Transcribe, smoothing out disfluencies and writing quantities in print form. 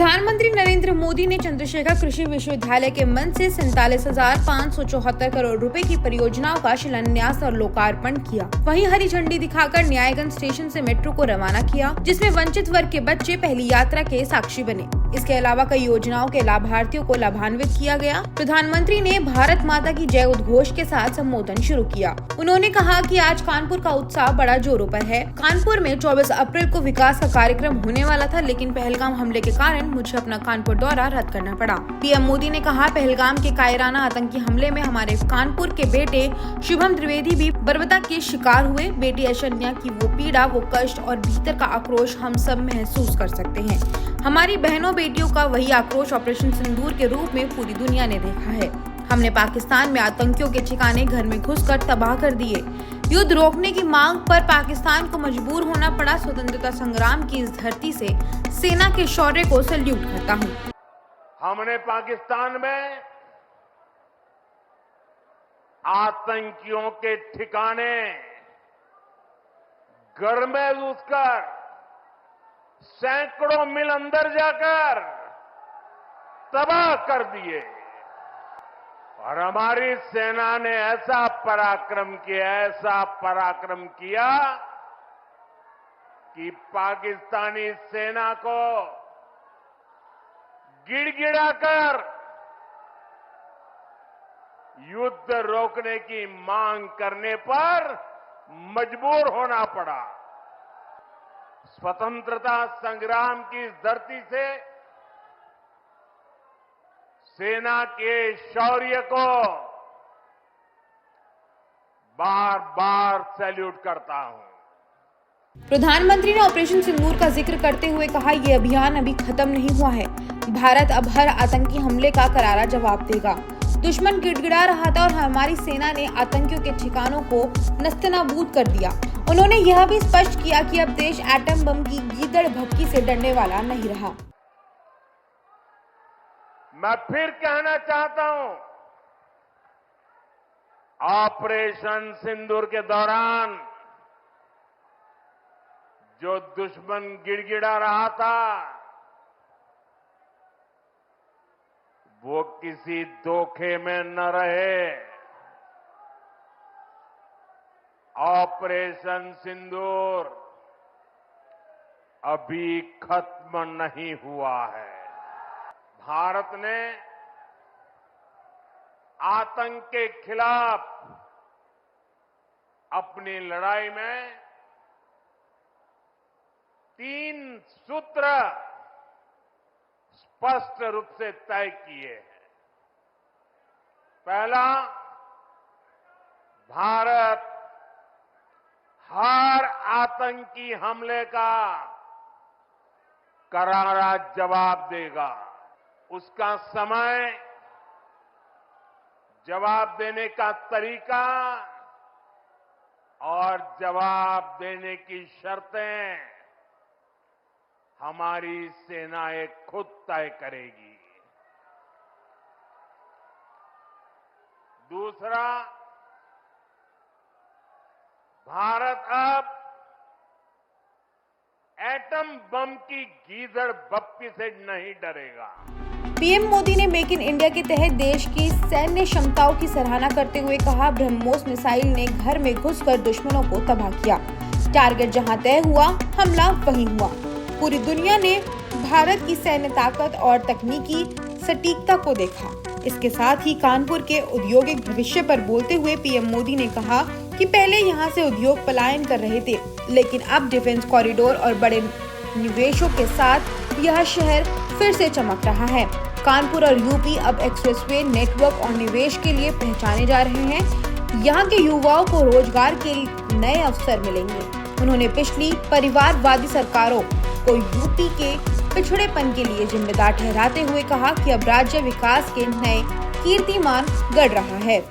प्रधानमंत्री नरेंद्र मोदी ने चंद्रशेखर कृषि विश्वविद्यालय के मंच से 47,574 करोड़ रुपए की परियोजनाओं का शिलान्यास और लोकार्पण किया। वहीं हरी झंडी दिखाकर न्यायगंज स्टेशन से मेट्रो को रवाना किया, जिसमें वंचित वर्ग के बच्चे पहली यात्रा के साक्षी बने। इसके अलावा कई योजनाओं के लाभार्थियों को लाभान्वित किया गया। प्रधानमंत्री ने भारत माता की जय उद्घोष के साथ संबोधन शुरू किया। उन्होंने कहा कि आज कानपुर का उत्साह बड़ा जोरों पर है। कानपुर में 24 अप्रैल को विकास का कार्यक्रम होने वाला था, लेकिन पहलगाम हमले के कारण मुझे अपना कानपुर दौरा रद्द करना पड़ा। पीएम मोदी ने कहा, पहलगाम के कायराना आतंकी हमले में हमारे कानपुर के बेटे शुभम त्रिवेदी भी बर्बरता के शिकार हुए। बेटी ऐश्वर्या की वो पीड़ा, वो कष्ट और भीतर का आक्रोश हम सब महसूस कर सकते हैं। हमारी बहनों बेटियों का वही आक्रोश ऑपरेशन सिंदूर के रूप में पूरी दुनिया ने देखा है। हमने पाकिस्तान में आतंकियों के ठिकाने घर में घुसकर तबाह कर दिए। युद्ध रोकने की मांग पर पाकिस्तान को मजबूर होना पड़ा। स्वतंत्रता संग्राम की इस धरती से सेना के शौर्य को सैल्यूट करता हूँ। हमने पाकिस्तान में आतंकियों के ठिकाने घर में घुसकर सैकड़ों मील अंदर जाकर तबाह कर दिए और हमारी सेना ने ऐसा पराक्रम किया कि पाकिस्तानी सेना को गिड़गिड़ाकर युद्ध रोकने की मांग करने पर मजबूर होना पड़ा। स्वतंत्रता संग्राम की इस धरती से सेना के शौर्य को बार बार सैल्यूट करता हूं। प्रधानमंत्री ने ऑपरेशन सिंदूर का जिक्र करते हुए कहा, ये अभियान अभी खत्म नहीं हुआ है। भारत अब हर आतंकी हमले का करारा जवाब देगा। दुश्मन गिड़गिड़ा रहा था और हमारी सेना ने आतंकियों के ठिकानों को नस्तनाबूद कर दिया। उन्होंने यह भी स्पष्ट किया कि अब देश एटम बम की गीदड़ भभकी से डरने वाला नहीं रहा। मैं फिर कहना चाहता हूं, ऑपरेशन सिंदूर के दौरान जो दुश्मन गिड़गिड़ा रहा था, वो किसी धोखे में न रहे। ऑपरेशन सिंदूर अभी खत्म नहीं हुआ है। भारत ने आतंक के खिलाफ अपनी लड़ाई में 3 सूत्र स्पष्ट रूप से तय किए हैं। पहला, भारत हर आतंकी हमले का करारा जवाब देगा। उसका समय, जवाब देने का तरीका और जवाब देने की शर्तें हमारी सेनाएं खुद तय करेगी। दूसरा, भारत अब एटम बम की गीदड़ भभकी से नहीं डरेगा। पीएम मोदी ने मेक इन इंडिया के तहत देश की सैन्य क्षमताओं की सराहना करते हुए कहा, ब्रह्मोस मिसाइल ने घर में घुसकर दुश्मनों को तबाह किया। टारगेट जहां तय हुआ, हमला वहीं हुआ। पूरी दुनिया ने भारत की सैन्य ताकत और तकनीकी सटीकता को देखा। इसके साथ ही कानपुर के औद्योगिक भविष्य पर बोलते हुए पीएम मोदी ने कहा कि पहले यहां से उद्योग पलायन कर रहे थे, लेकिन अब डिफेंस कॉरिडोर और बड़े निवेशों के साथ यह शहर फिर से चमक रहा है। कानपुर और यूपी अब एक्सप्रेसवे नेटवर्क और निवेश के लिए पहचाने जा रहे हैं। यहाँ के युवाओं को रोजगार के नए अवसर मिलेंगे। उन्होंने पिछली परिवारवादी सरकारों को यूपी के पिछड़ेपन के लिए जिम्मेदार ठहराते हुए कहा कि अब राज्य विकास के नए कीर्तिमान गढ़ रहा है।